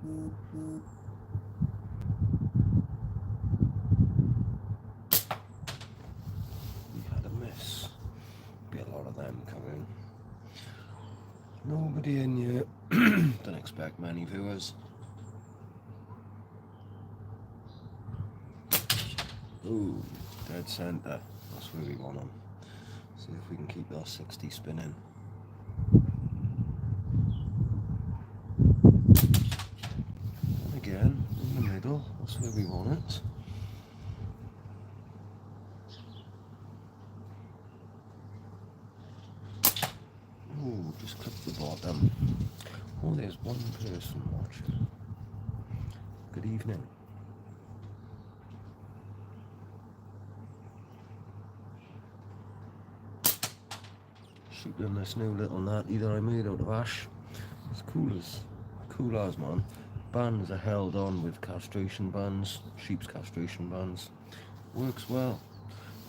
We had a miss. Be a lot of them coming. Nobody in yet. Don't expect many viewers. Ooh, dead centre. That's where we want them. See if we can keep those 60 spinning. And again, in the middle. That's where we want it. Ooh, just clip the bottom. Oh, there's one person watching. Good evening. Shooting this new little natty that I made out of ash. It's cool as man. Bands are held on with castration bands, sheep's castration bands. Works well.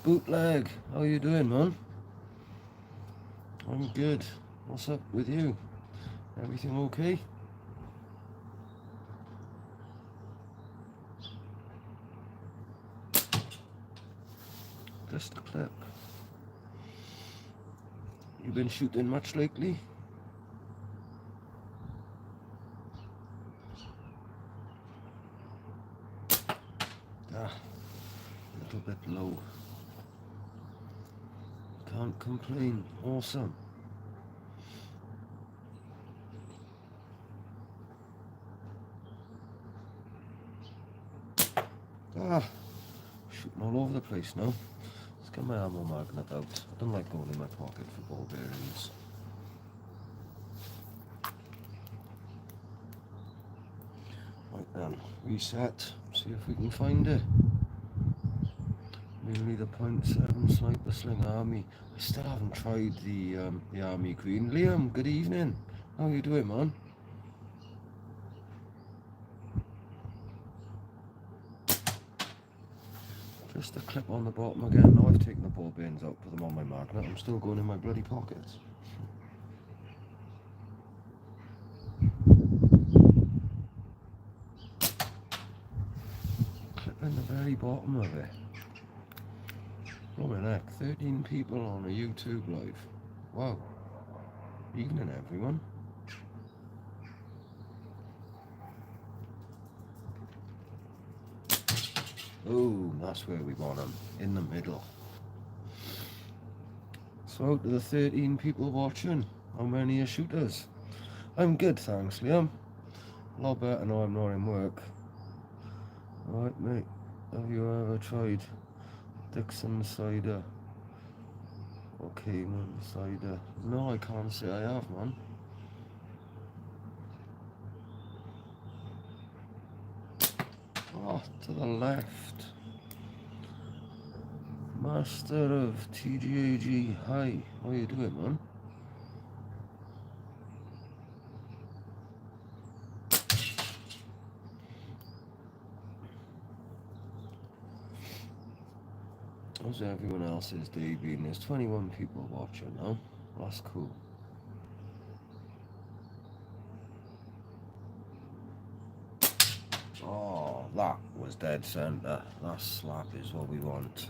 Bootleg, how you doing, man? I'm good. What's up with you? Everything okay? Just a clip. You been shooting much lately? A little bit low. Can't complain. Awesome. Shooting all over the place now. Let's get my ammo magnet out. I don't like going in my pocket for ball bearings. Right then, reset. See if we can find it. Really the .7 sniper sling army. I still haven't tried the army green. Liam, good evening. How you doing, man? Just a clip on the bottom again. Now I've taken the ball bearings out, put them on my magnet. I'm still going in my bloody pockets. Clip in the very bottom of it. Blimey heck, 13 people on a YouTube live. Wow. Evening, everyone. Oh, that's where we want them, in the middle. So out of the 13 people watching, how many are shooters? I'm good, thanks, Liam. A lot better now I'm not in work. Alright, mate, have you ever tried Dixon cider or Cayman cider? No, I can't say I have, man. Oh, to the left. Master of TGAG, hi, how you doing, man? How's everyone else's day been? There's 21 people watching now. That's cool. Oh, that was dead centre. That slap is what we want.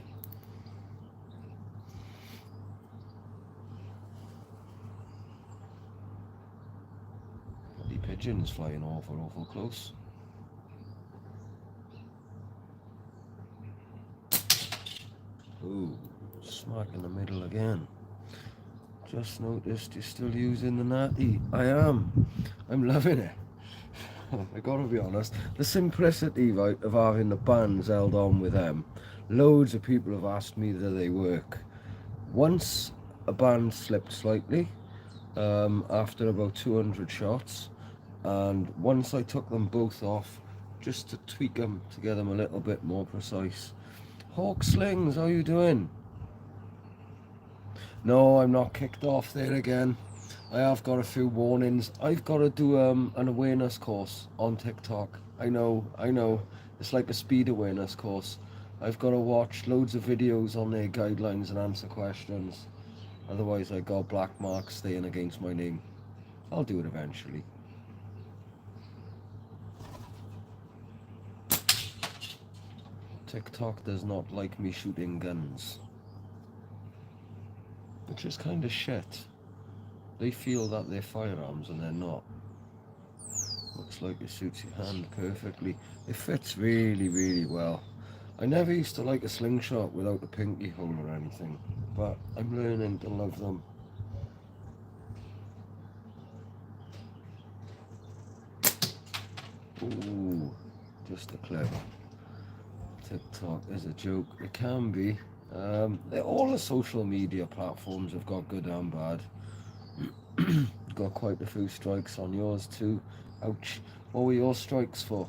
The pigeons flying awful close. Ooh, smack in the middle again. Just noticed you're still using the natty. I am. I'm loving it. I gotta be honest. The simplicity, right, of having the bands held on with them. Loads of people have asked me that they work. Once a band slipped slightly after about 200 shots, and once I took them both off just to tweak them to get them a little bit more precise. Hawk Slings, how you doing? No, I'm not kicked off there again. I have got a few warnings. I've got to do an awareness course on TikTok. I know. It's like a speed awareness course. I've got to watch loads of videos on their guidelines and answer questions. Otherwise I got black marks staying against my name. I'll do it eventually. TikTok does not like me shooting guns, which is kind of shit. They feel that they're firearms and they're not. Looks like it suits your hand perfectly. It fits really, really well. I never used to like a slingshot without a pinky hole or anything, but I'm learning to love them. Ooh, just a clip. TikTok is a joke. It can be. All the social media platforms have got good and bad. Got quite a few strikes on yours too. Ouch. What were your strikes for?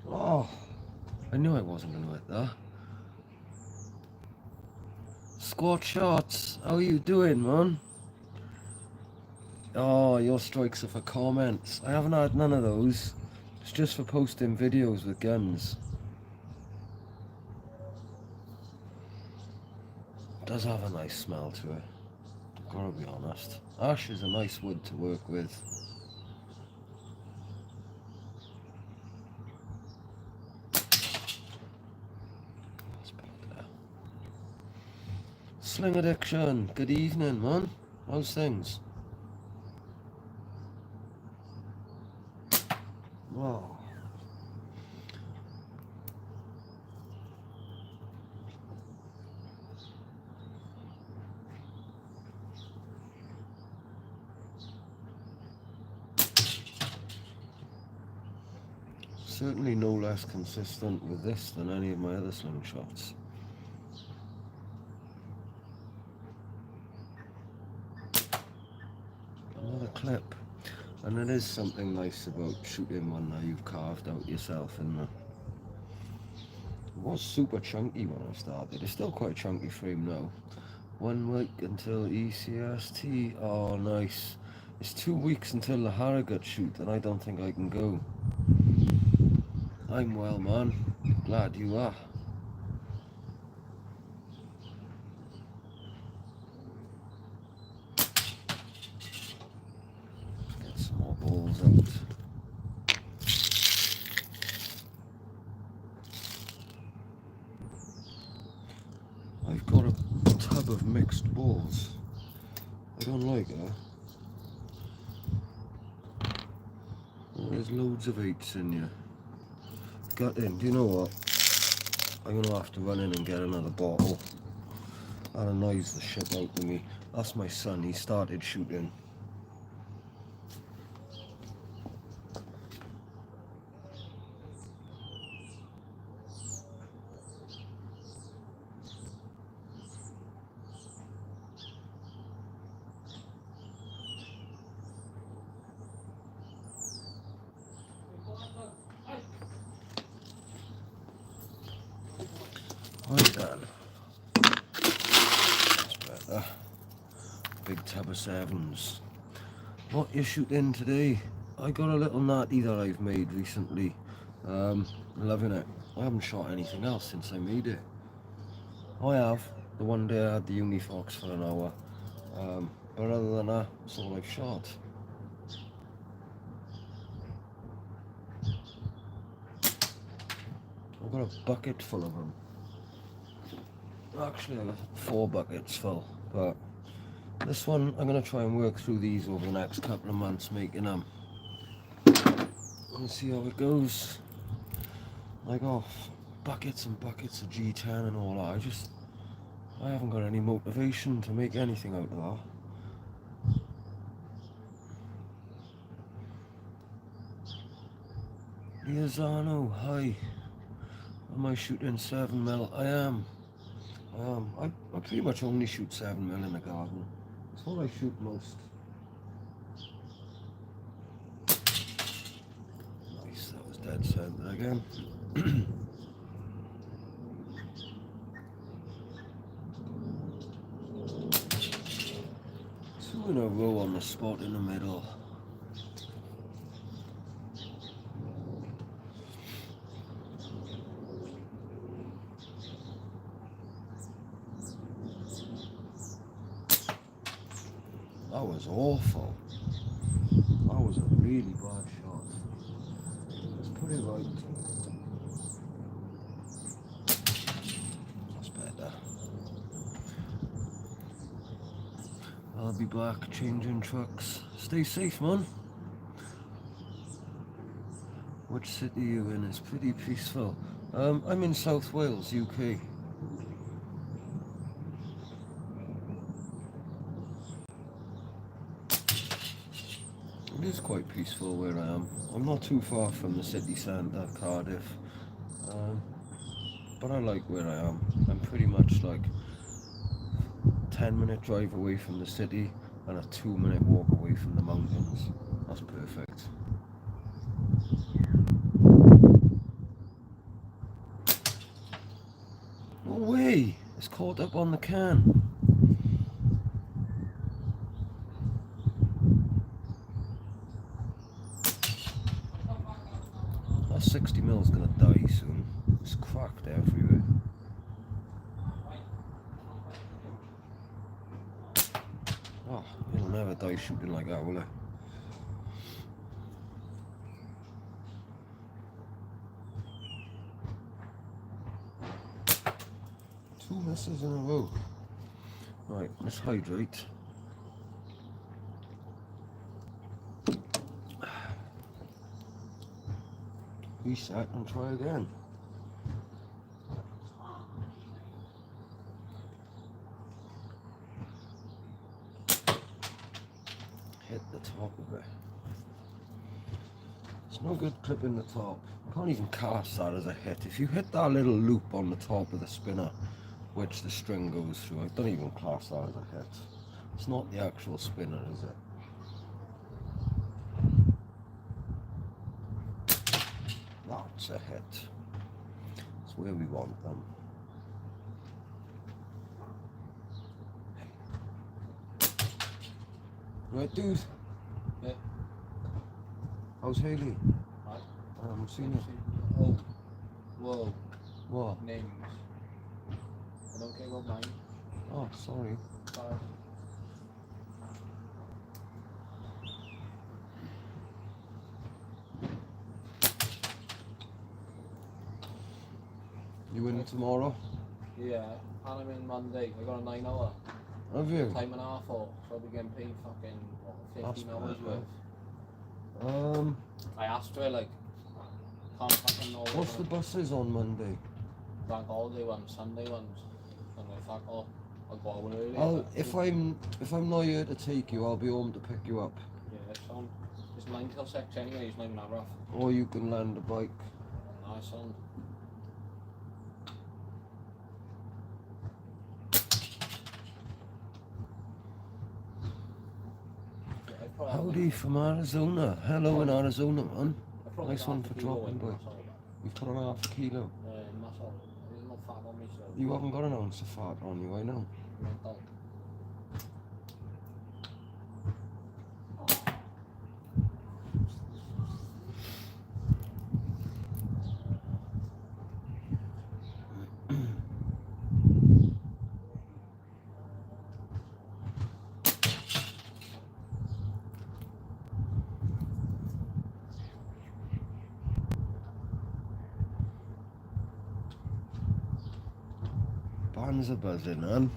Oh, I knew I wasn't going to hit that. Squat shots, how are you doing, man? Oh, your strikes are for comments. I haven't had none of those. It's just for posting videos with guns. It does have a nice smell to it, gotta be honest. Ash is a nice wood to work with. Sling Addiction, good evening, man. How's things? Wow. Certainly no less consistent with this than any of my other slingshots. Another clip. And it is something nice about shooting one that you've carved out yourself in there. It was super chunky when I started. It's still quite a chunky frame now. 1 week until ECST. Oh, nice. It's 2 weeks until the Harrogate shoot, and I don't think I can go. I'm well, man. Glad you are. Get some more balls out. I've got a tub of mixed balls. I don't like it. There's loads of 8s in here. Got in. Do you know what? I'm gonna have to run in and get another bottle. That annoys the shit out of me. That's my son. He started shooting. Right then. That's better. Big tab of 7s. What you shooting today? I got a little natty that I've made recently. Loving it. I haven't shot anything else since I made it. I have. The one day I had the Unifox for an hour. But other than that, that's all I've shot. I've got a bucket full of them. Actually, I've got 4 buckets full, but this one, I'm going to try and work through these over the next couple of months, making them. And see how it goes. I got buckets and buckets of G10 and all that. I haven't got any motivation to make anything out of that. Iazano, hi. Am I shooting 7mm? I am. I pretty much only shoot 7mm in the garden. That's what I shoot most. Nice, that was dead center again. 2 in a row on the spot in the middle. awful. That was a really bad shot. Let's put it right. That's better. I'll be back changing trucks. Stay safe, man. Which city are you in? It's pretty peaceful. I'm in South Wales, UK. It is quite peaceful where I am. I'm not too far from the city centre, Cardiff. But I like where I am. I'm pretty much like 10-minute drive away from the city and a 2-minute walk away from the mountains. That's perfect. No way! It's caught up on the can. That 60mm is gonna die soon. It's cracked everywhere. Oh, it'll never die shooting like that, will it? Two misses in a row. Right, let's hydrate. Reset and try again. Hit the top of it. It's no good clipping the top. I can't even cast that as a hit. If you hit that little loop on the top of the spinner, which the string goes through, I don't even class that as a hit. It's not the actual spinner, is it? That's a hit. It's where we want them. Right, dude. Yeah. How's Haley? Right. I haven't seen her. Oh. Whoa. What? Names. I don't care about mine. Oh, sorry. Sorry. You in tomorrow? Yeah. And I'm in Monday. I got a 9-hour. Have you? Time and a half off. So I'll be getting paid fucking, what, 15 hours worth. I asked her, like, can't fucking know. What's the buses on Monday? Bank holiday ones, Sunday ones. And I fuck off. I'll go out early. If I'm not here to take you, I'll be home to pick you up. Yeah, son. It's 9 till 6 anyway, it's not even that rough. Or you can land a bike. Nice, son. Howdy from Arizona. Hello in Arizona, man. Nice one for dropping by. You've put on half a kilo. Muscle. There's no fat on me, so. You haven't got an ounce of fat on you, I know. Mental. Bands are buzzing, man.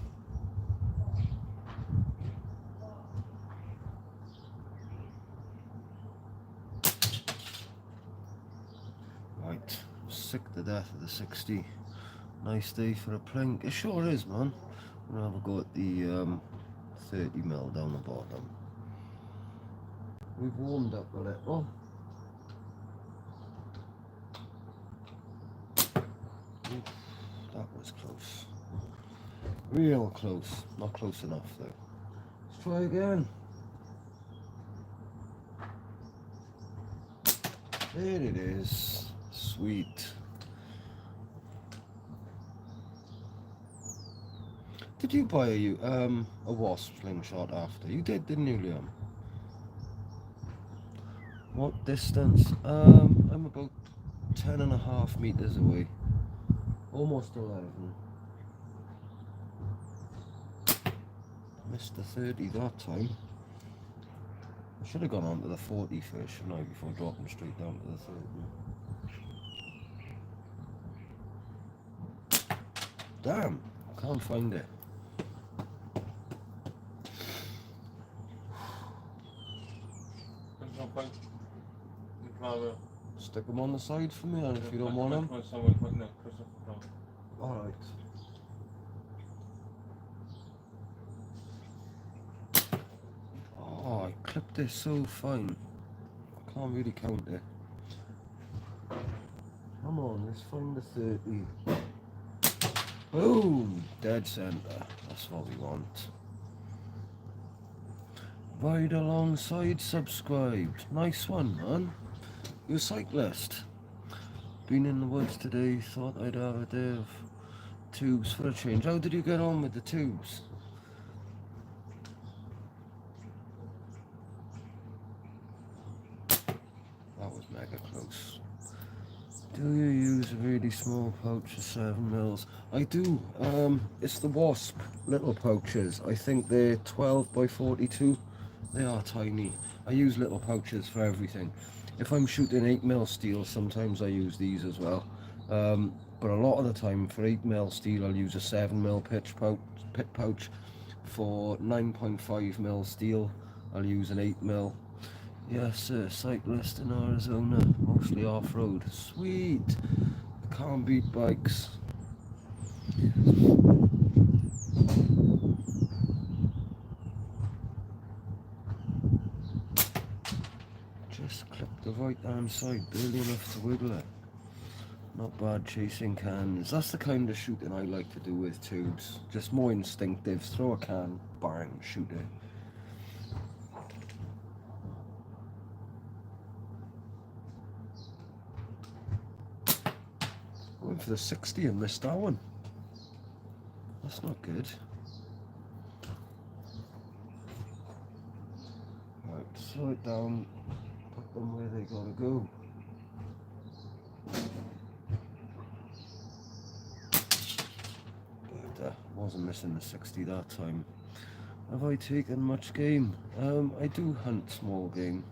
Right, sick to death of the 60. Nice day for a plank. It sure is, man. I'm gonna have a go at the 30mm down the bottom. We've warmed up a little. Oof, that was close. Real close. Not close enough though. Let's try again. There it is. Sweet. Did you buy a wasp slingshot after? You did, didn't you, Liam? What distance? I'm about 10.5 meters away. Almost 11. Missed the 30 that time. I should have gone on to the 40 first, shouldn't I, before dropping straight down to the 30. Damn, I can't find it. Stick them on the side for me, and if you don't want them. Alright. Oh, I clipped this so fine. I can't really count it. Come on, let's find the 30. Boom! Dead centre. That's what we want. Ride alongside subscribed. Nice one, man. You're a cyclist. Been in the woods today, thought I'd have a day of tubes for a change. How did you get on with the tubes? That was mega close. Do you use a really small pouch of 7 mils? I do. It's the Wasp little pouches. I think they're 12 by 42. They are tiny. I use little pouches for everything. If I'm shooting 8mm steel, sometimes I use these as well. But a lot of the time for 8mm steel, I'll use a 7mm pit pouch. For 9.5mm steel, I'll use an 8mm. Yes, sir, cyclist in Arizona, mostly off-road. Sweet! I can't beat bikes. Just clip the right-hand side, barely enough to wiggle it. Not bad chasing cans. That's the kind of shooting I like to do with tubes. Just more instinctive. Throw a can, bang, shoot it. Went for the 60 and missed that one. That's not good. Right, slow it down, put them where they gotta go. But wasn't missing the 60 that time. Have I taken much game? I do hunt small game.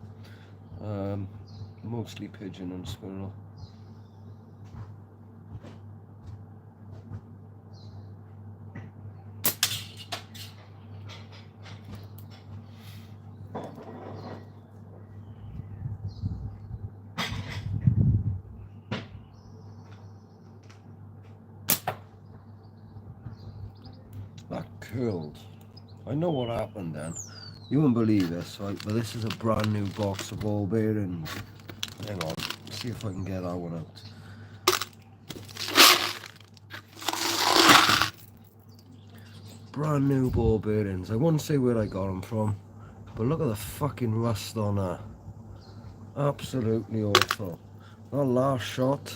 Mostly pigeon and squirrel. That curled. I know what happened then. You wouldn't believe this, right? But this is a brand new box of ball bearings. Hang on, see if I can get that one out. Brand new ball bearings. I won't say where I got them from, but look at the fucking rust on that. Absolutely awful. That last shot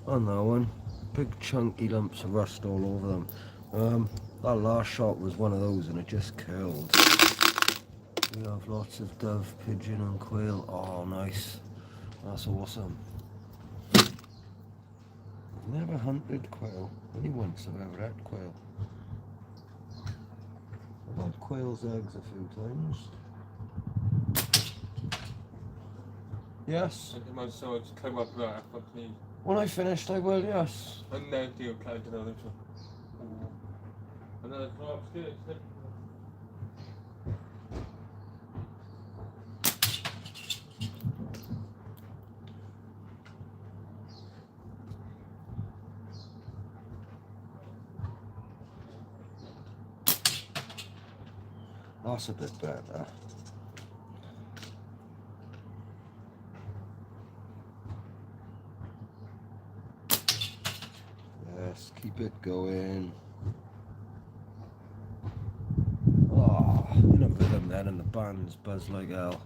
on that one, big chunky lumps of rust all over them. That last shot was one of those and it just curled. We have lots of dove, pigeon and quail. Oh, nice. That's awesome. Never hunted quail. Only once I've ever had quail. I've had quail's eggs a few times. Yes. When I finished, I will, yes. That's a bit better. Yes, keep it going. Oh, in a rhythm then, and the bands buzz like hell.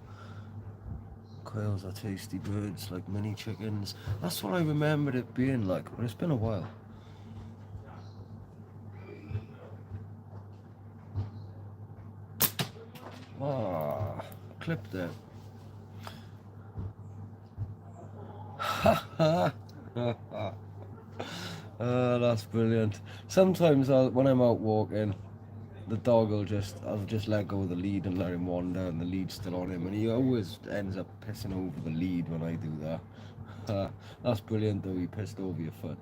Quails are tasty birds, like mini chickens. That's what I remembered it being like, but it's been a while. Ah, clipped it. That's brilliant. Sometimes when I'm out walking, the dog I'll just let go of the lead and let him wander, and the lead's still on him, and he always ends up pissing over the lead when I do that. That's brilliant though, he pissed over your foot.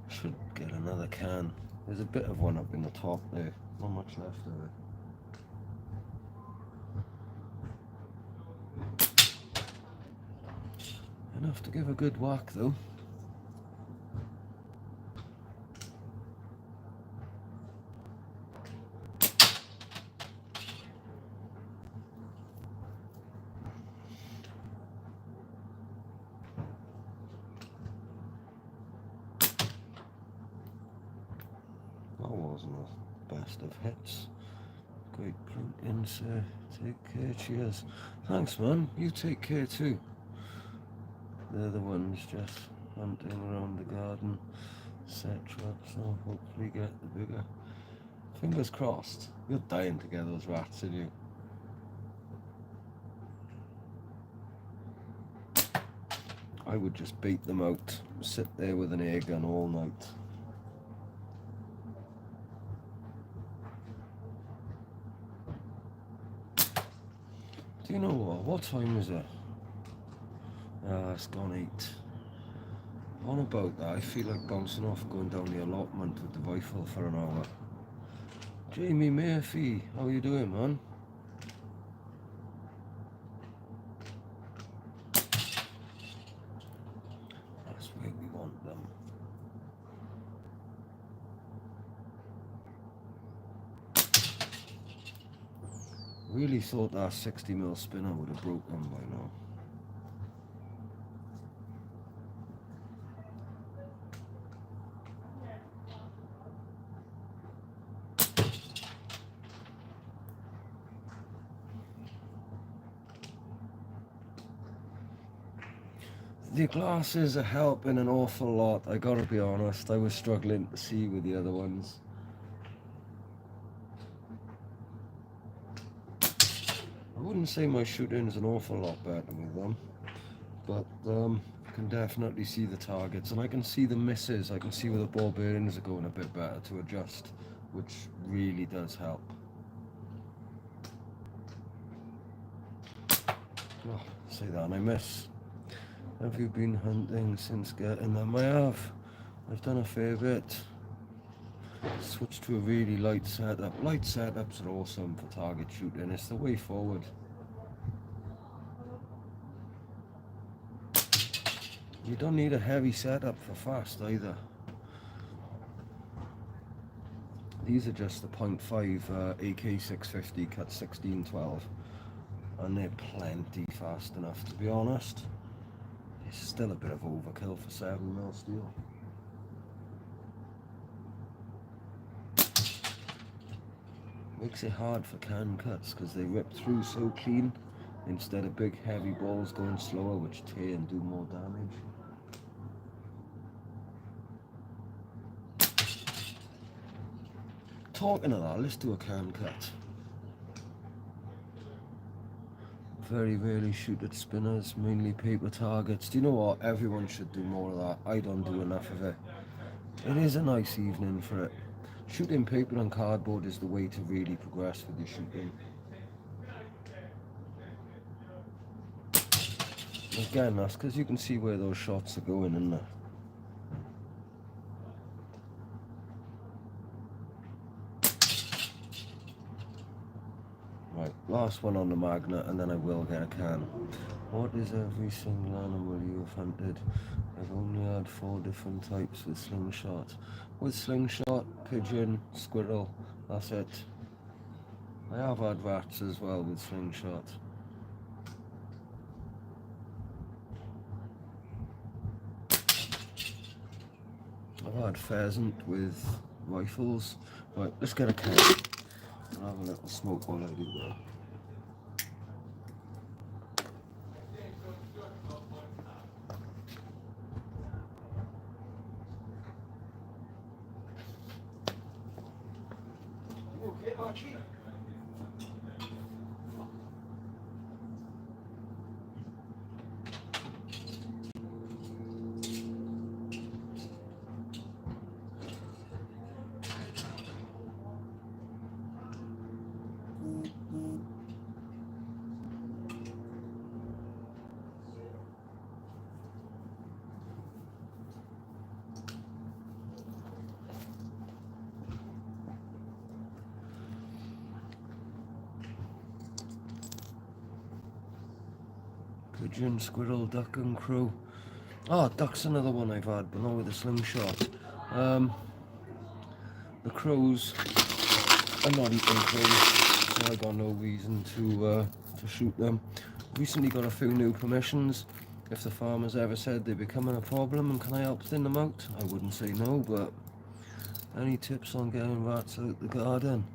Should get another can. There's a bit of one up in the top there, not much left of it. Enough to give a good whack though. That wasn't the best of hits. Great plunk in, sir. Take care, cheers. Thanks, man. You take care too. They're the ones just hunting around the garden, set traps, so hopefully get the bigger. Fingers crossed. You're dying to get those rats, aren't you? I would just beat them out, sit there with an air gun all night. Do you know what? What time is it? It's gone 8. On about that, I feel like bouncing off, going down the allotment with the rifle for an hour. Jamie Murphy, how you doing, man? That's where we want them. Really thought that 60mm spinner would have broke them by now. The glasses are helping an awful lot, I gotta be honest. I was struggling to see with the other ones. I wouldn't say my shooting's an awful lot better with them, but I can definitely see the targets, and I can see the misses. I can see where the ball bearings are going a bit better to adjust, which really does help. Oh, say that and I miss. Have you been hunting since getting them? I have. I've done a fair bit. Switched to a really light setup. Light setups are awesome for target shooting. It's the way forward. You don't need a heavy setup for fast either. These are just the .5 AK 650 cut 16-12, and they're plenty fast enough, to be honest. It's still a bit of overkill for 7mm steel. Makes it hard for can cuts because they rip through so clean instead of big heavy balls going slower, which tear and do more damage. Talking of that, let's do a can cut. Very rarely shoot at spinners, mainly paper targets. Do you know what? Everyone should do more of that. I don't do enough of it. It is a nice evening for it. Shooting paper and cardboard is the way to really progress with your shooting. Again, that's because you can see where those shots are going, isn't it? Right, last one on the magnet, and then I will get a can. What is every single animal you have hunted? I've only had 4 different types with Slingshot. With Slingshot, pigeon, squirrel, that's it. I have had rats as well with Slingshot. I've had pheasant with rifles. Right, let's get a can. I'll have a little smoke while I do that. Okay, Archie? pigeon, squirrel, duck and crow. Oh, duck's another one I've had, but not with a slingshot. The crows, I'm not eating crows, so I got no reason to shoot them. Recently got a few new permissions. If the farmers ever said they're becoming a problem and can I help thin them out, I wouldn't say no, but any tips on getting rats out the garden?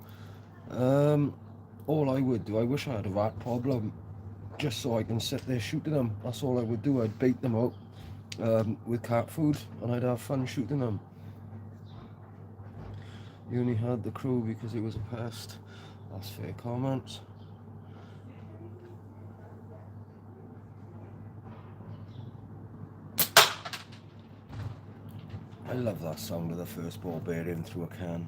All I would do, I wish I had a rat problem, just so I can sit there shooting them. That's all I would do. I'd bait them out with cat food and I'd have fun shooting them. You only had the crow because it was a pest. That's fair comment. I love that sound of the first ball bearing through a can.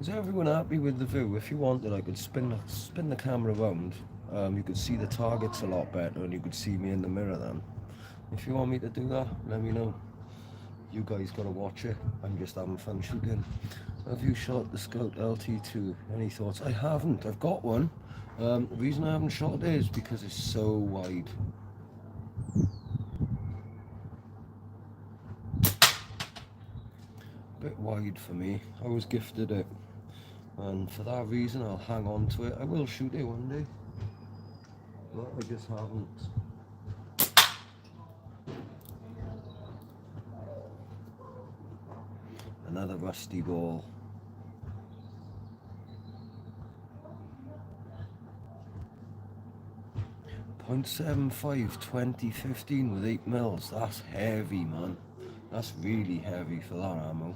Is everyone happy with the view? If you wanted, I could spin the camera around. You could see the targets a lot better and you could see me in the mirror then. If you want me to do that, let me know. You guys gotta watch it. I'm just having fun shooting. Have you shot the Scout LT2? Any thoughts? I haven't. I've got one. The reason I haven't shot it is because it's so wide. Bit wide for me. I was gifted it, and for that reason I'll hang on to it. I will shoot it one day, but I just haven't. Another rusty ball. .75 2015 with 8 mils. That's heavy, man. That's really heavy for that ammo.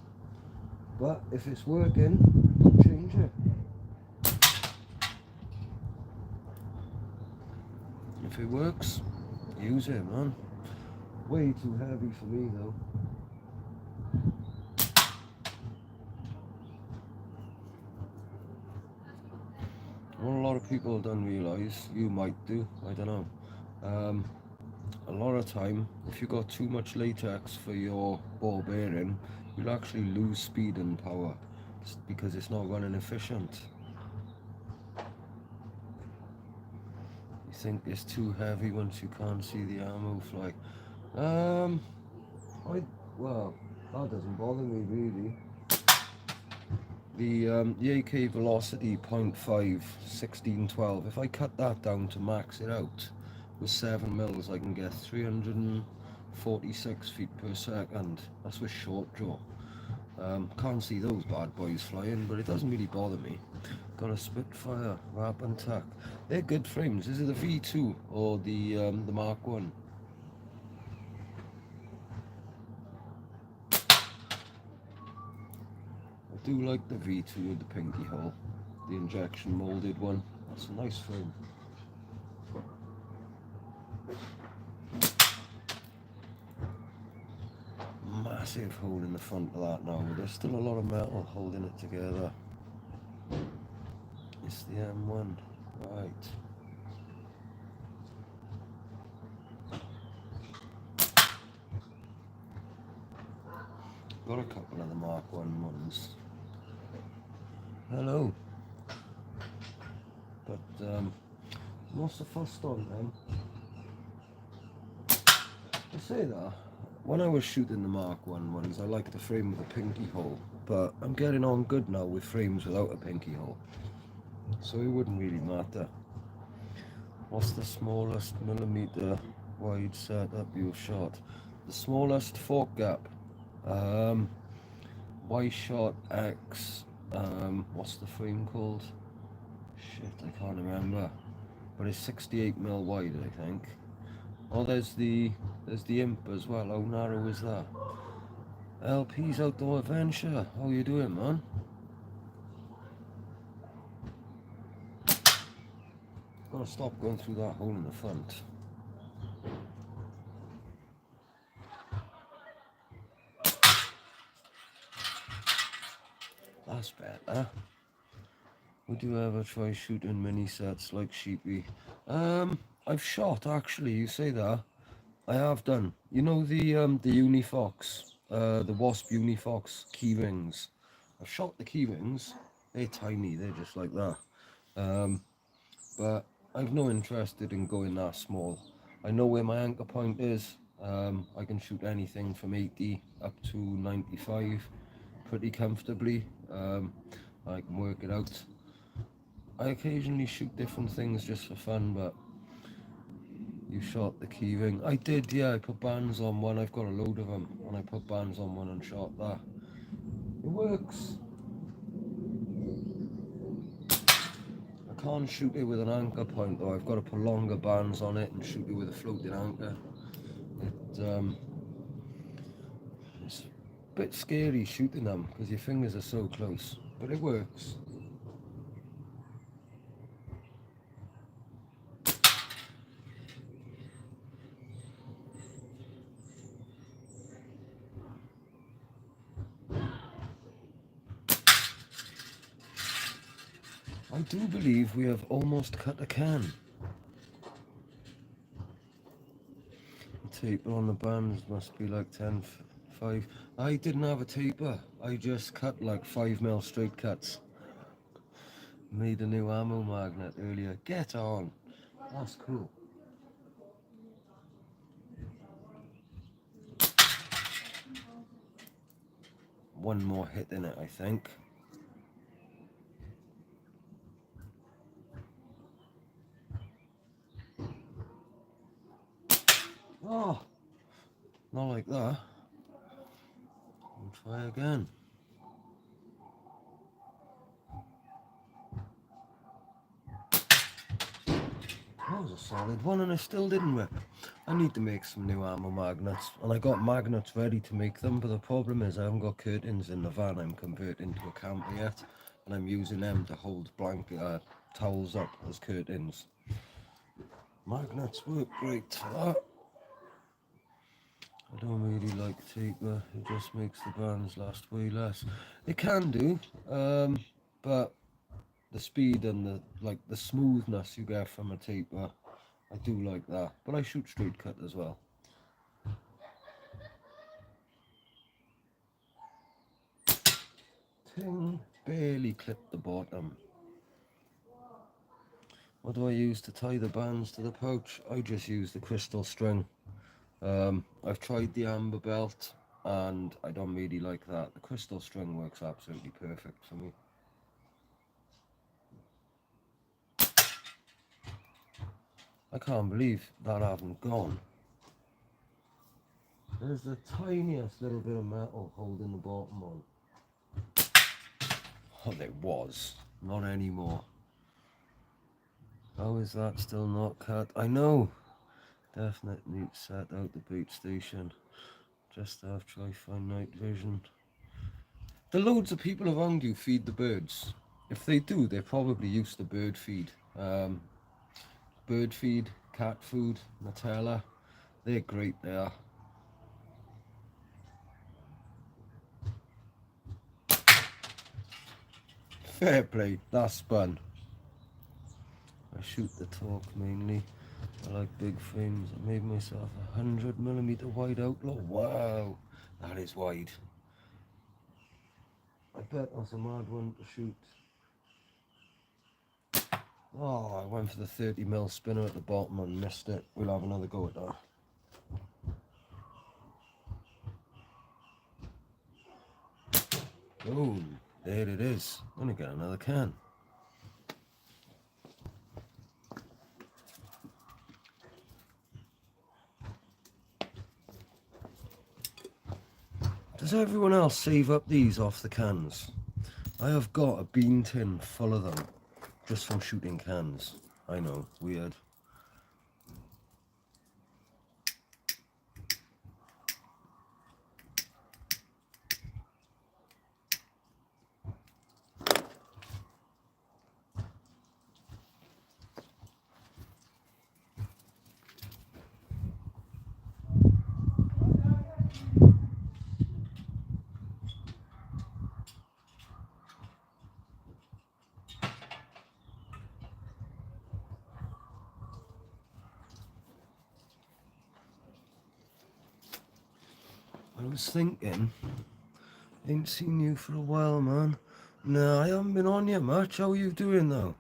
But if it's working, I'll change it. If it works, use it, man. Way too heavy for me though. What a lot of people don't realise, you might do, I don't know. A lot of time, if you got too much latex for your ball bearing, you'll actually lose speed and power because it's not running efficient. You think it's too heavy once you can't see the ammo fly. Well, that doesn't bother me really. The AK velocity 0.5 1612, if I cut that down to max it out with 7 mils, I can get 346 feet per second. That's with short draw. Can't see those bad boys flying, but it doesn't really bother me. Got a Spitfire, Wrap and Tack. They're good frames. Is it the V2 or the Mark 1? I do like the V2 with the pinky hole, the injection molded one. That's a nice frame. Massive hole in the front of that now, but there's still a lot of metal holding it together. It's the M1, right. Got a couple of the Mark 1 ones. Hello. But what's the fuss on them? I say that. When I was shooting the Mark 1 ones, I liked the frame with a pinky hole, but I'm getting on good now with frames without a pinky hole, so it wouldn't really matter. What's the smallest millimeter wide setup you've shot? The smallest fork gap. Y-Shot X. What's the frame called? Shit, I can't remember. But it's 68 mil wide, I think. Oh, there's the Imp as well. How narrow is that? LP's Outdoor Adventure. How you doing, man? Gotta stop going through that hole in the front. That's better. Would you ever try shooting mini sets like Sheepy? I've shot, actually. You say that. I have done. You know the Unifox, the Wasp Unifox key rings. I've shot the key rings. They're tiny, they're just like that. But I've no interested in going that small. I know where my anchor point is. I can shoot anything from 80 up to 95 pretty comfortably. I can work it out. I occasionally shoot different things just for fun, but you shot the key ring. I did, yeah, I put bands on one. I've got a load of them, and I put bands on one and shot that. It works. I can't shoot it with an anchor point though. I've got to put longer bands on it and shoot it with a floating anchor. It's a bit scary shooting them because your fingers are so close, but it works. I do believe we have almost cut a can. The taper on the bands must be like 10.5. I didn't have a taper. I just cut like 5mm straight cuts. Made a new ammo magnet earlier. Get on. That's cool. One more hit in it, I think. Oh, not like that. We'll try again. That was a solid one, and I still didn't rip. I need to make some new ammo magnets, and I got magnets ready to make them, but the problem is I haven't got curtains in the van I'm converting to a camper yet, and I'm using them to hold towels up as curtains. Magnets work great for that. I don't really like taper, it just makes the bands last way less. It can do, but the speed and the smoothness you get from a taper, I do like that. But I shoot straight cut as well. Ting, barely clipped the bottom. What do I use to tie the bands to the pouch? I just use the crystal string. I've tried the amber belt and I don't really like that. The crystal string works absolutely perfect for me. I can't believe that hasn't gone. There's the tiniest little bit of metal holding the bottom on. Oh, there was. Not anymore. How is that still not cut? I know. Definitely set out the boot station. Just after I find night vision. The loads of people around you feed the birds. If they do, they're probably used to bird feed. Bird feed, cat food, Nutella. They're great, they are. Fair play, that's fun. I shoot the torque mainly. I like big frames. I made myself a 100mm wide outlaw. Wow, that is wide. I bet that's a mad one to shoot. Oh, I went for the 30mm spinner at the bottom and missed it. We'll have another go at that. Boom, there it is. I'm gonna get another can. Does everyone else save up these off the cans? I have got a bean tin full of them, just from shooting cans. I know, weird. I was thinking, Ain't seen you for a while, man. No, I haven't been on you much. How are you doing, though?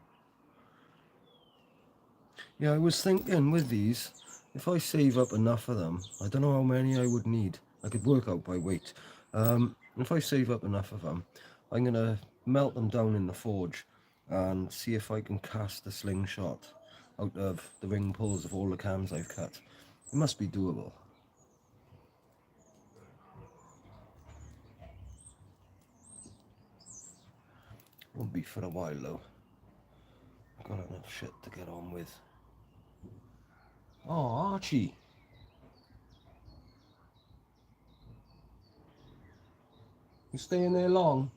Yeah, I was thinking with these, if I save up enough of them, I don't know how many I would need. I could work out by weight. If I save up enough of them, I'm going to melt them down in the forge and see if I can cast the slingshot out of the ring pulls of all the cans I've cut. It must be doable. Won't be for a while, though. I've got enough shit to get on with. Oh, Archie. You staying there long?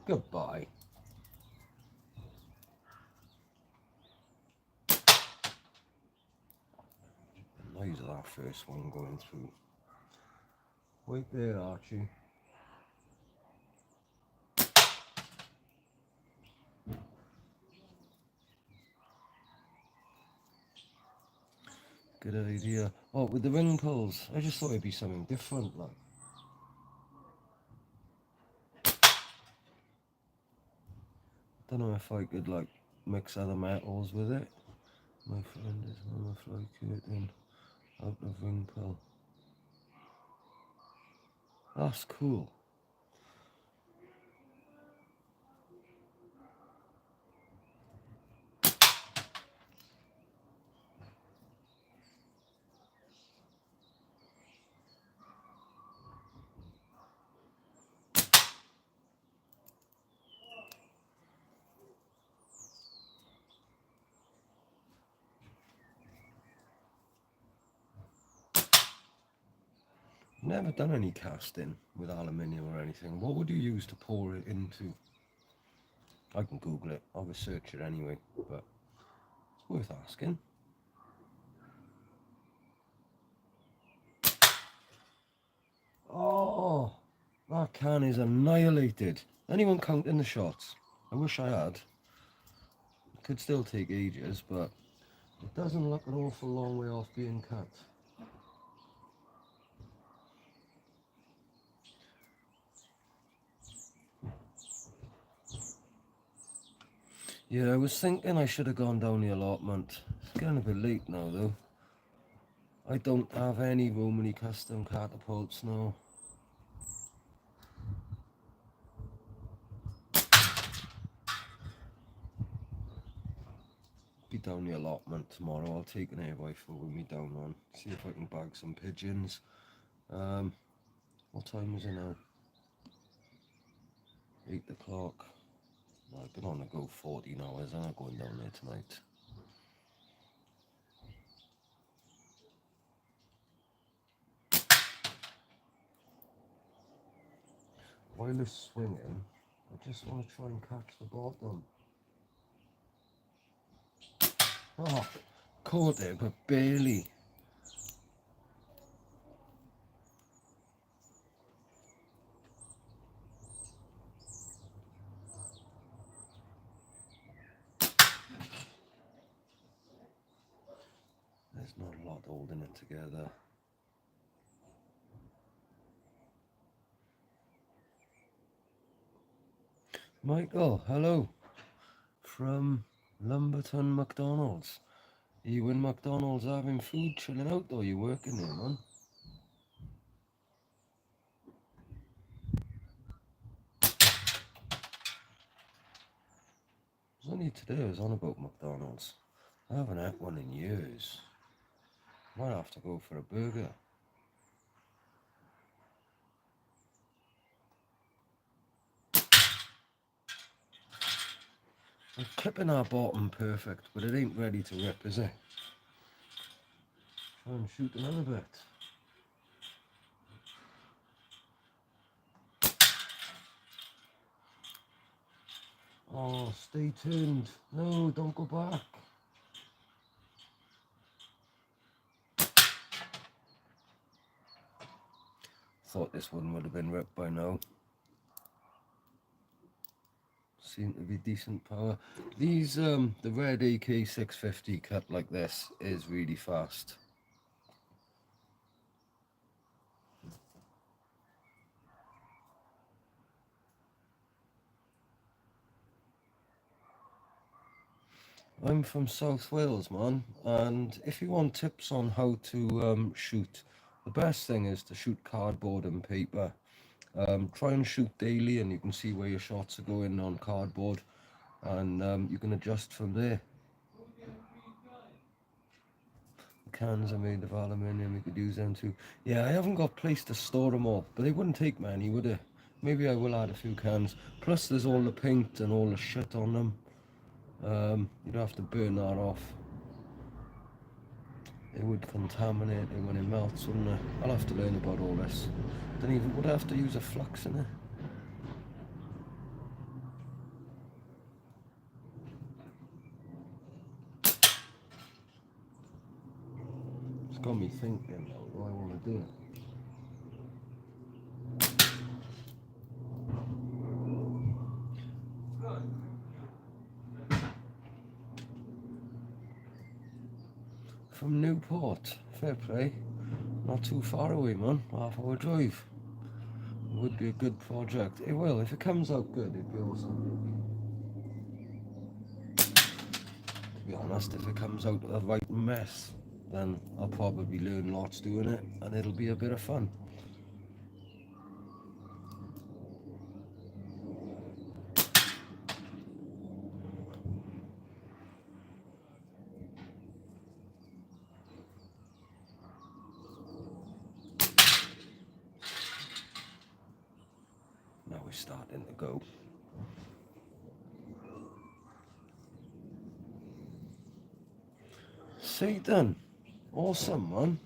Goodbye. The noise of that first one going through. Wait there, Archie. Good idea. Oh, with the ring pulls, I just thought it'd be something different, like. Don't know if I could, like, mix other metals with it. My friend is on the fly curtain out of ring pull. That's cool. Never done any casting with aluminium or anything. What would you use to pour it into? I can Google it. I'll research it anyway, but it's worth asking. Oh, that can is annihilated. Anyone counting the shots? I wish I had. It could still take ages, but it doesn't look an awful long way off being cut. Yeah, I was thinking I should have gone down the allotment. It's getting a bit late now, though. I don't have any Romany custom catapults now. Be down the allotment tomorrow. I'll take an air rifle with me down on. See if I can bag some pigeons. What time is it now? 8 o'clock. I've been on the go 14 hours. I'm not going down there tonight. While it's swinging, I just want to try and catch the bottom. Oh, caught it, but barely. There's not a lot holding it together. Michael, hello. From Lumberton McDonald's. Are you in McDonald's having food, chilling out, or are you working there, man? It was only today I was on about McDonald's. I haven't had one in years. Might have to go for a burger. I'm clipping our bottom perfect, but it ain't ready to rip, is it? Try and shoot another bit. Oh, stay tuned. No, don't go back. Thought this one would have been ripped by now. Seem to be decent power. These, the red AK 650 cut like this is really fast. I'm from South Wales, man, and if you want tips on how to shoot, the best thing is to shoot cardboard and paper. Try and shoot daily, and you can see where your shots are going on cardboard, and you can adjust from there. The cans are made of aluminium, you could use them too. Yeah, I haven't got a place to store them all, but they wouldn't take many, would they? Maybe I will add a few cans. Plus, there's all the paint and all the shit on them. You'd have to burn that off. It would contaminate it when it melts, wouldn't it? I'll have to learn about all this. Don't even, would I have to use a flux in it? It's got me thinking, what I want to do. From Newport, fair play. Not too far away, man. Half-hour drive. It would be a good project. It will. If it comes out good, it'd be awesome. To be honest, if it comes out a right mess, then I'll probably learn lots doing it, and it'll be a bit of fun. Now we're starting to go. Satan, awesome, man.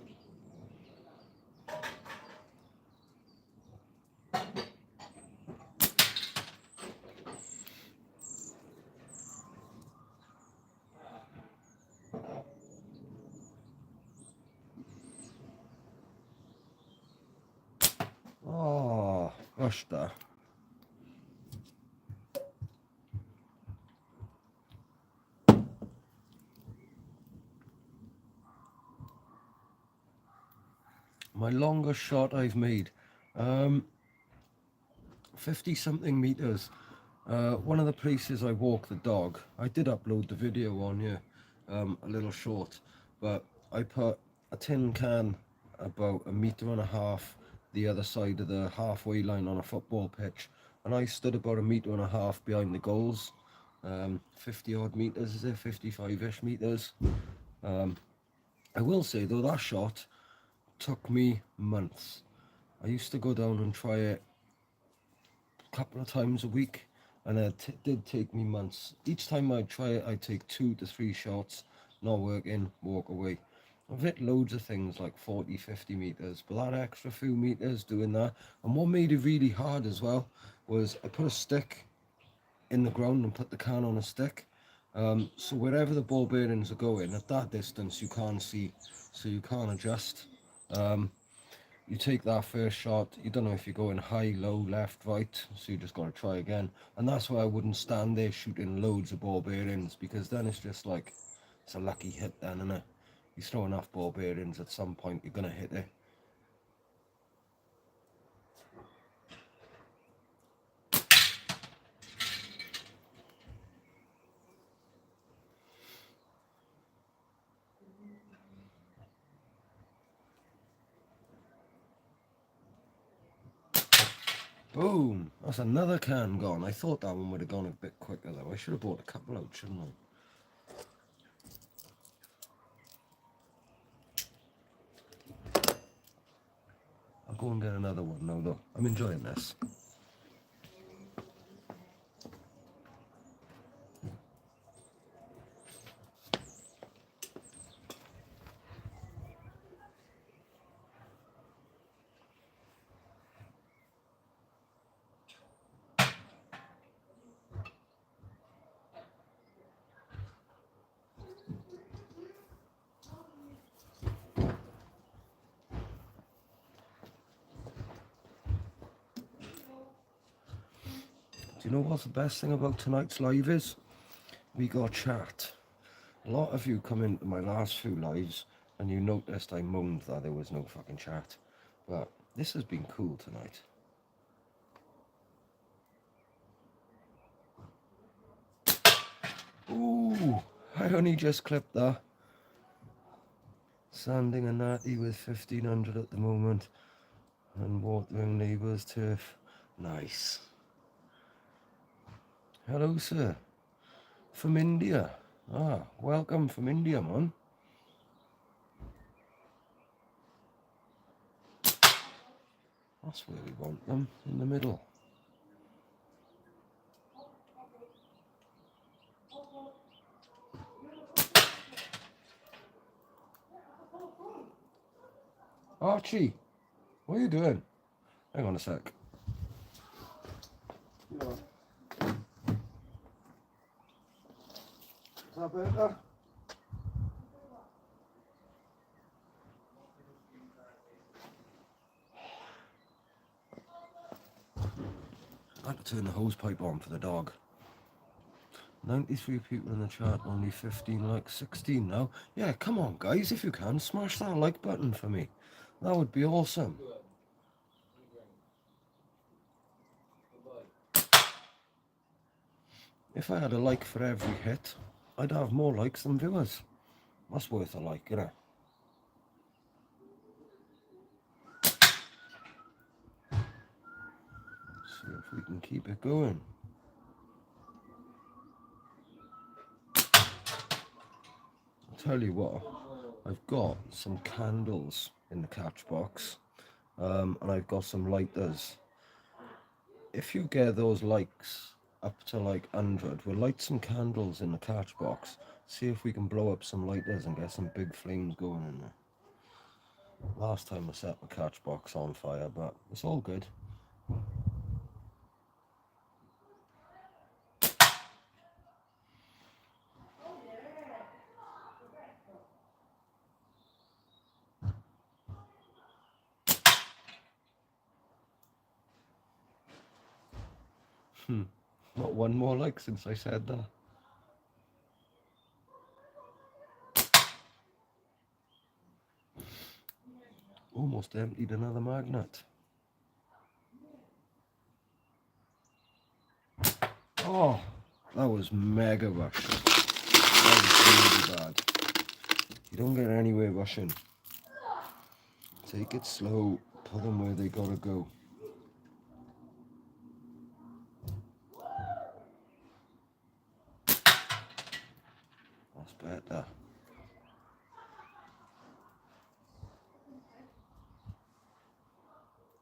Oh, gosh, that. My longest shot I've made, 50 something meters. One of the places I walk the dog, I did upload the video on here, a little short, but I put a tin can about 1.5 meters the other side of the halfway line on a football pitch, and I stood about 1.5 meters behind the goals. 50 odd meters, is it 55-ish meters? I will say though, that shot took me months. I used to go down and try it a couple of times a week, and it did take me months. Each time I'd try it, I'd take 2 to 3 shots, not working, walk away. I've hit loads of things like 40, 50 meters, but that extra few meters doing that, and what made it really hard as well was I put a stick in the ground and put the can on a stick. So wherever the ball bearings are going, at that distance you can't see, so you can't adjust. You take that first shot, you don't know if you're going high, low, left, right, so you just got to try again. And that's why I wouldn't stand there shooting loads of ball bearings, because then it's just like, it's a lucky hit then, isn't it? You throw enough ball bearings, at some point you're going to hit it. Boom! That's another can gone. I thought that one would have gone a bit quicker though. I should have bought a couple out, shouldn't I? I'll go and get another one now though. I'm enjoying this. Do you know what's the best thing about tonight's live is? We got chat. A lot of you come into my last few lives and you noticed I moaned that there was no fucking chat. But this has been cool tonight. Ooh, I only just clipped that. Sanding a natty with 1500 at the moment and watering neighbour's turf. Nice. Hello, sir. From India. Ah, welcome from India, man. That's where we want them, in the middle. Archie, what are you doing? Hang on a sec. Yeah. Is that better? I had to turn the hose pipe on for the dog. 93 people in the chat, only 15 likes, 16 now. Yeah, come on guys, if you can, smash that like button for me. That would be awesome. If I had a like for every hit, I'd have more likes than viewers. That's worth a like, innit? See if we can keep it going. I'll tell you what, I've got some candles in the catch box, and I've got some lighters. If you get those likes up to like 100, we'll light some candles in the catch box, see if we can blow up some lighters and get some big flames going in there. Last time I set my catch box on fire, but it's all good. Not one more like since I said that. Almost emptied another magnet. Oh, that was mega rush. That was really bad. You don't get anywhere rushing. Take it slow, put them where they gotta go. That's better.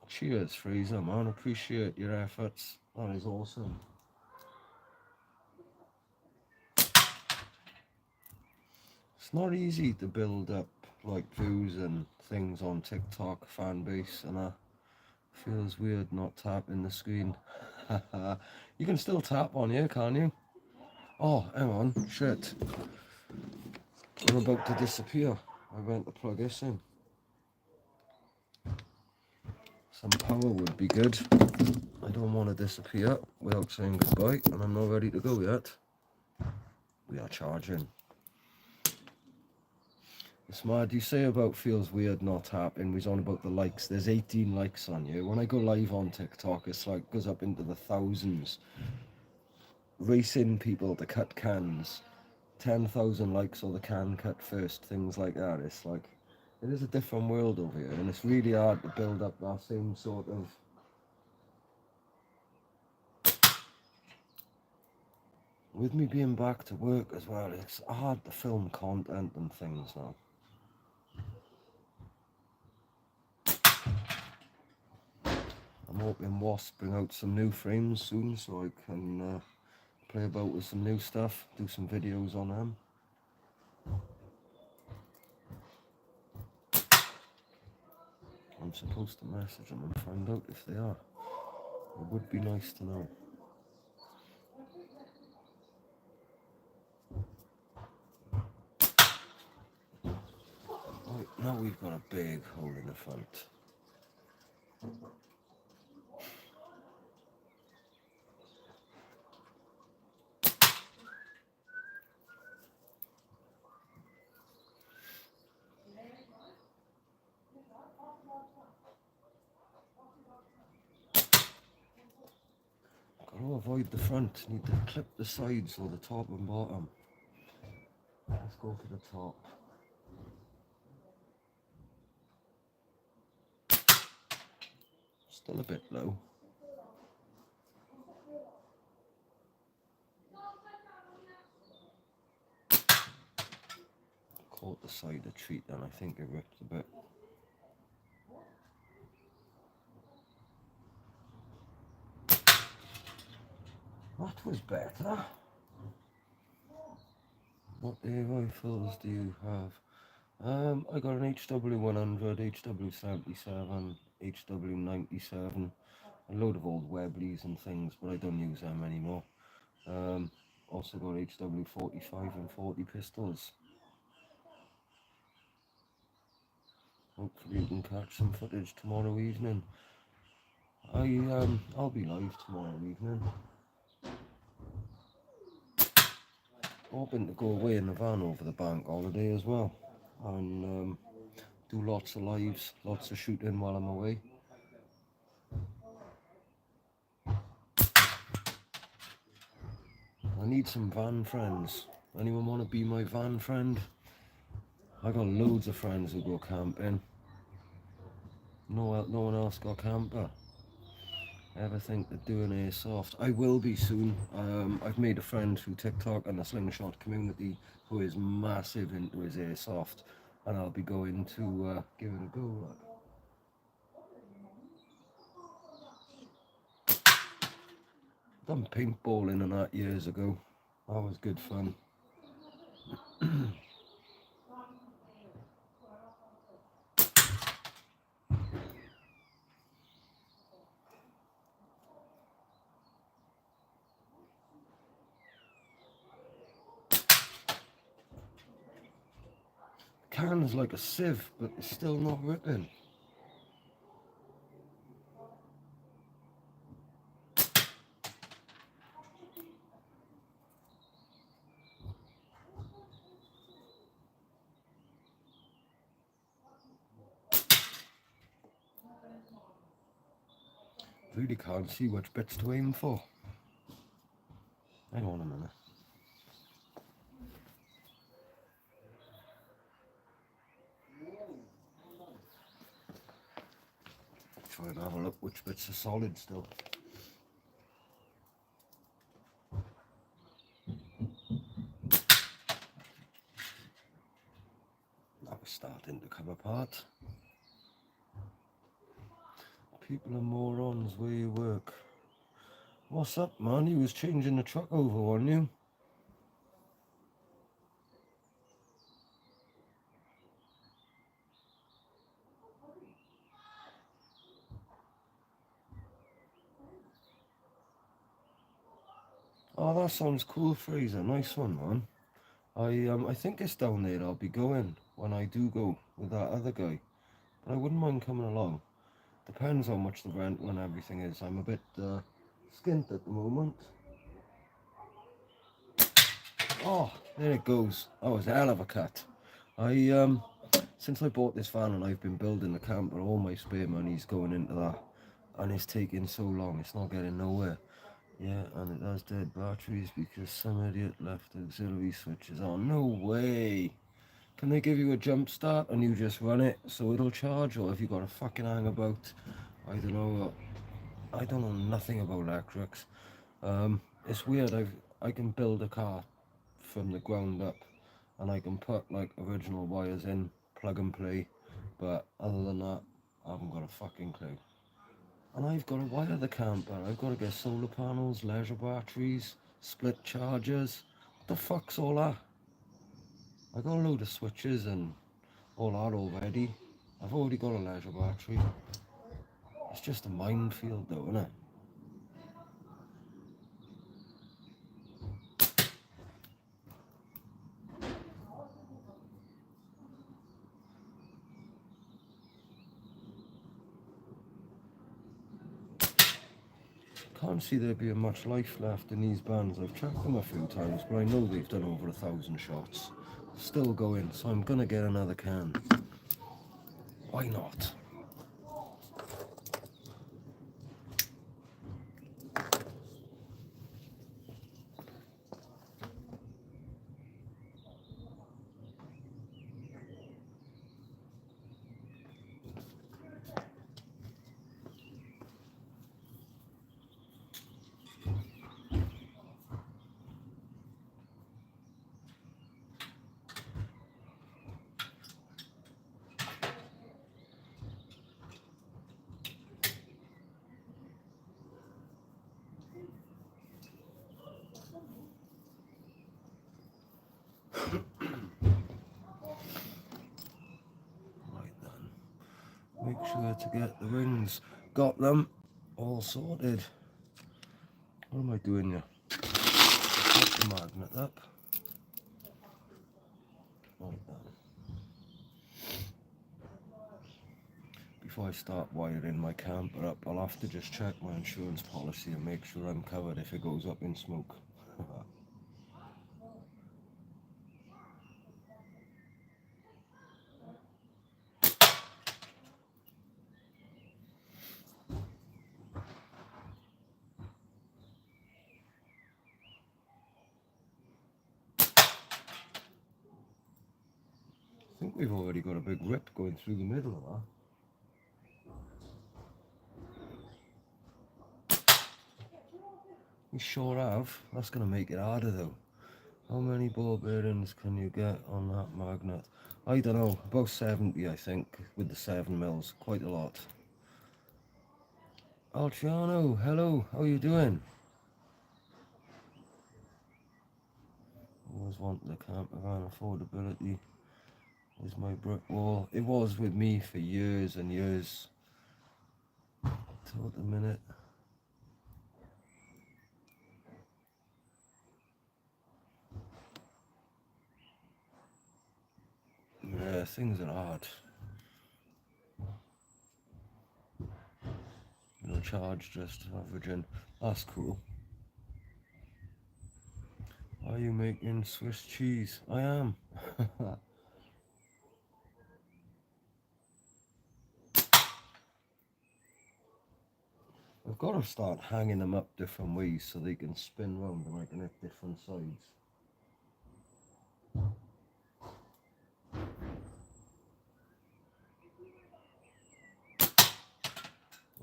Cheers, Fraser, man. Appreciate your efforts. That is awesome. It's not easy to build up like views and things on TikTok, fan base, and that. Feels weird not tapping the screen. You can still tap on here, can't you? Oh, hang on. Shit. I'm about to disappear. I went to plug this in. Some power would be good. I don't want to disappear without saying goodbye, and I'm not ready to go yet. We are charging. It's mad. You say about feels weird not tapping. We's on about the likes. There's 18 likes on you. When I go live on TikTok, it's like goes up into the thousands. Racing people to cut cans. 10,000 likes or the can cut first. Things like that. It's like, it is a different world over here, and it's really hard to build up that same sort of with me being back to work as well. It's hard to film content and things now. I'm hoping Wasp bring out some new frames soon so I can play about with some new stuff, do some videos on them. I'm supposed to message them and find out if they are. It would be nice to know. Right, now we've got a big hole in the front. Got to avoid the front, need to clip the sides or the top and bottom. Let's go for the top. Still a bit low. Caught the side of treat and I think it ripped a bit. That was better. What air rifles do you have? I got an HW100, HW77, HW97, a load of old Webleys and things, but I don't use them anymore. Also got HW45 and 40 pistols. Hopefully you can catch some footage tomorrow evening. I'll be live tomorrow evening. Hoping to go away in the van over the bank holiday as well, and do lots of lives, lots of shooting while I'm away. I need some van friends. Anyone want to be my van friend? I got loads of friends who go camping. No one else got camper. Ever think of doing airsoft? I will be soon. I've made a friend through TikTok and the Slingshot community who is massive into his airsoft, and I'll be going to give it a go. Done paintballing and that years ago. That was good fun. Can's like a sieve, but it's still not ripping. Really can't see which bits to aim for. Hang on a minute. Try and have a look which bits are solid still. That was starting to come apart. People are morons where you work. What's up, man? You was changing the truck over, weren't you? Oh, that sounds cool, Fraser. Nice one, man. I think it's down there I'll be going when I do go with that other guy. But I wouldn't mind coming along. Depends how much the rent and everything is. I'm a bit skint at the moment. Oh, there it goes. That was a hell of a cut. Since I bought this van and I've been building the camper, all my spare money's going into that. And it's taking so long, it's not getting nowhere. Yeah, and it has dead batteries because some idiot left auxiliary switches on. No way! Can they give you a jump start and you just run it so it'll charge? Or have you got a fucking hang about? I don't know. I don't know nothing about electrics. It's weird. I can build a car from the ground up, and I can put like original wires in, plug and play. But other than that, I haven't got a fucking clue. And I've got to wire the camper. I've got to get solar panels, leisure batteries, split chargers. What the fuck's all that? I got a load of switches and all that already. I've already got a leisure battery. It's just a minefield though, isn't it? Can't see there being much life left in these bands. I've checked them a few times, but I know they've done over 1,000 shots. Still going, so I'm gonna get another can. Why not? Make sure to get the rings. Got them all sorted. What am I doing here? Put the magnet up. Like that. Before I start wiring my camper up, I'll have to just check my insurance policy and make sure I'm covered if it goes up in smoke. I think we've already got a big rip going through the middle of that. We sure have. That's going to make it harder though. How many ball bearings can you get on that magnet? I don't know, about 70 I think, with the 7 mils. Quite a lot. Alciano, hello, how you doing? Always want the camper van affordability. Is my brick wall. It was with me for years and years. Till the minute. Yeah, things are hard. No charge, just averaging. That's cool. Are you making Swiss cheese? I am. I've got to start hanging them up different ways so they can spin round and I can hit different sides.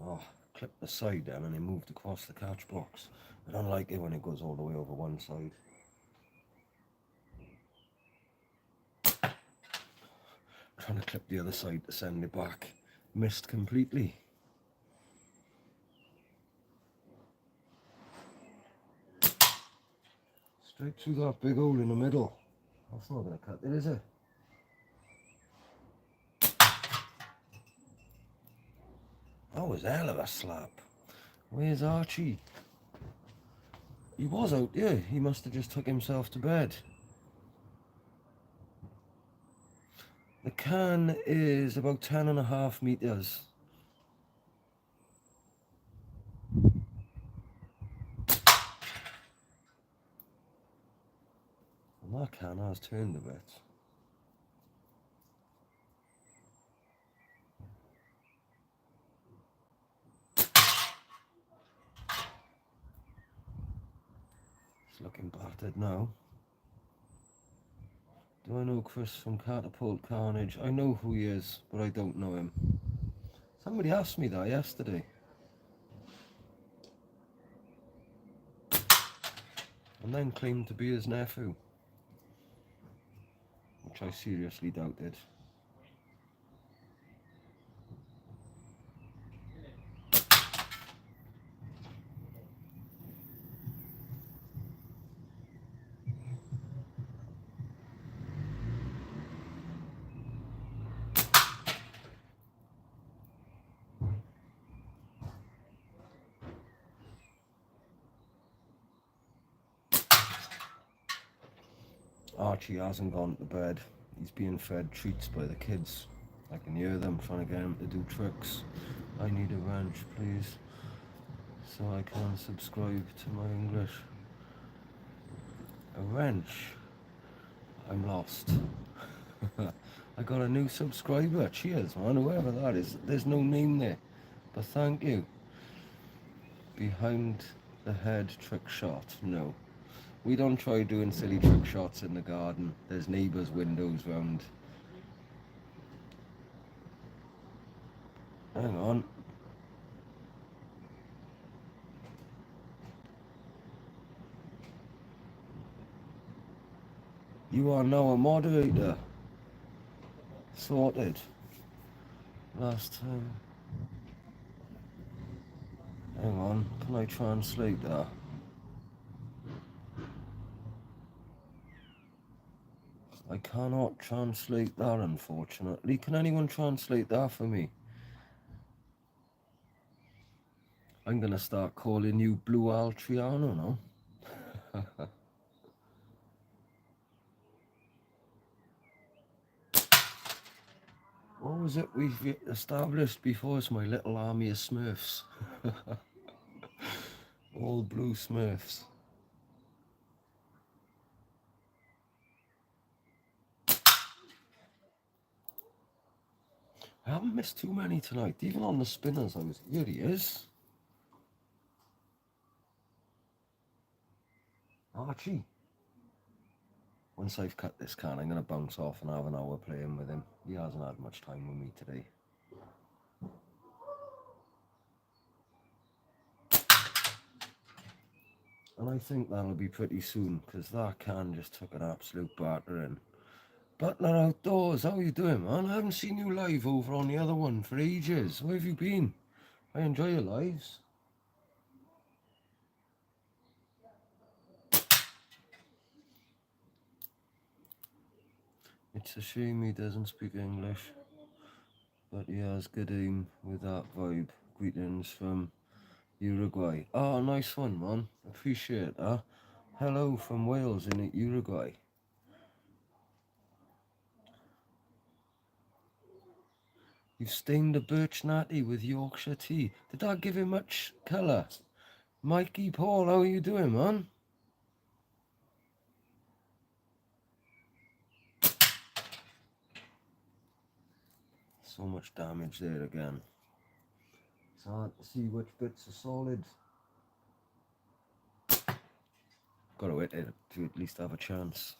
Oh, clip the side down and it moved across the catch box. I don't like it when it goes all the way over one side. Trying to clip the other side to send it back. Missed completely. Straight through that big hole in the middle. That's not going to cut it, is it? That was a hell of a slap. Where's Archie? He was out there. He must have just took himself to bed. The can is about 10.5 meters. And that can has turned a bit. It's looking battered now. Do I know Chris from Catapult Carnage? I know who he is, but I don't know him. Somebody asked me that yesterday. And then claimed to be his nephew. Which I seriously doubted. Archie hasn't gone to bed. He's being fed treats by the kids. I can hear them trying to get him to do tricks. I need a wrench, please, so I can subscribe to my English. A wrench? I'm lost. I got a new subscriber. Cheers, man, whoever that is. There's no name there, but thank you. Behind the head trick shot? No. We don't try doing silly trick shots in the garden. There's neighbours' windows round. Hang on. You are now a moderator. Sorted. Last time. Hang on, can I translate that? I cannot translate that, unfortunately. Can anyone translate that for me? I'm gonna start calling you Blue Altriano now. What was it we've established before? It's my little army of Smurfs. All blue Smurfs. I haven't missed too many tonight. Even on the spinners, I was... Here he is. Archie. Once I've cut this can, I'm going to bounce off and have an hour playing with him. He hasn't had much time with me today. And I think that'll be pretty soon, because that can just took an absolute battering. Butler Outdoors, how you doing, man? I haven't seen you live over on the other one for ages. Where have you been? I enjoy your lives. It's a shame he doesn't speak English, but he has good aim with that vibe. Greetings from Uruguay. Oh, nice one, man. Appreciate that. Hello from Wales in Uruguay. You've stained the birch natty with Yorkshire tea. Did that give him much colour? Mikey Paul, how are you doing, man? So much damage there again. It's hard to see which bits are solid. Got to hit it to at least have a chance.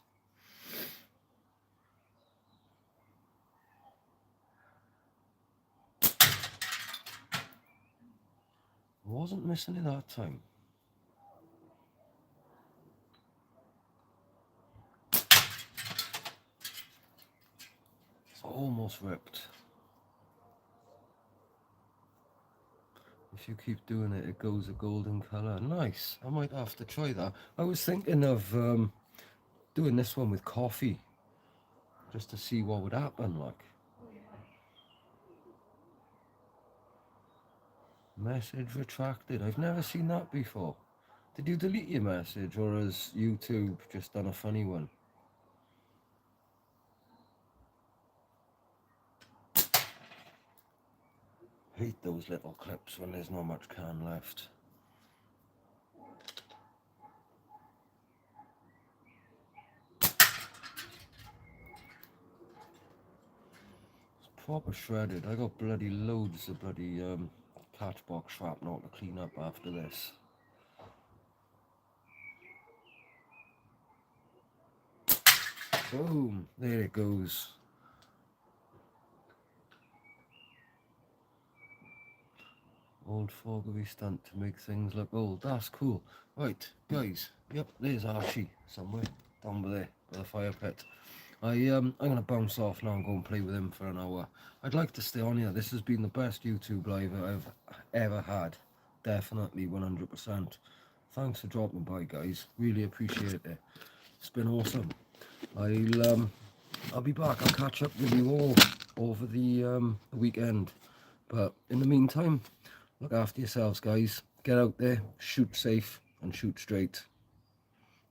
Wasn't missing it that time. It's almost ripped. If you keep doing it, it goes a golden colour. Nice. I might have to try that. I was thinking of doing this one with coffee, just to see what would happen, like. Message retracted. I've never seen that before. Did you delete your message, or has YouTube just done a funny one? Hate those little clips when there's not much can left. It's proper shredded. I got bloody loads of bloody catchbox shrapnel to clean up after this. Boom, there it goes. Old foggery stunt to make things look old. That's cool. Right, guys. Yep, there's Archie somewhere down there by the fire pit. I'm gonna bounce off now and go and play with him for an hour. I'd like to stay on here. This has been the best YouTube live I've ever had. Definitely 100%. Thanks for dropping by, guys. Really appreciate it. It's been awesome. I'll be back. I'll catch up with you all over the weekend. But in the meantime, look after yourselves, guys. Get out there, shoot safe, and shoot straight.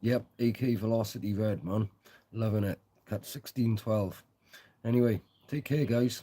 Yep, AK Velocity Red, man. Loving it. Cut 16-12. Anyway, take care, guys.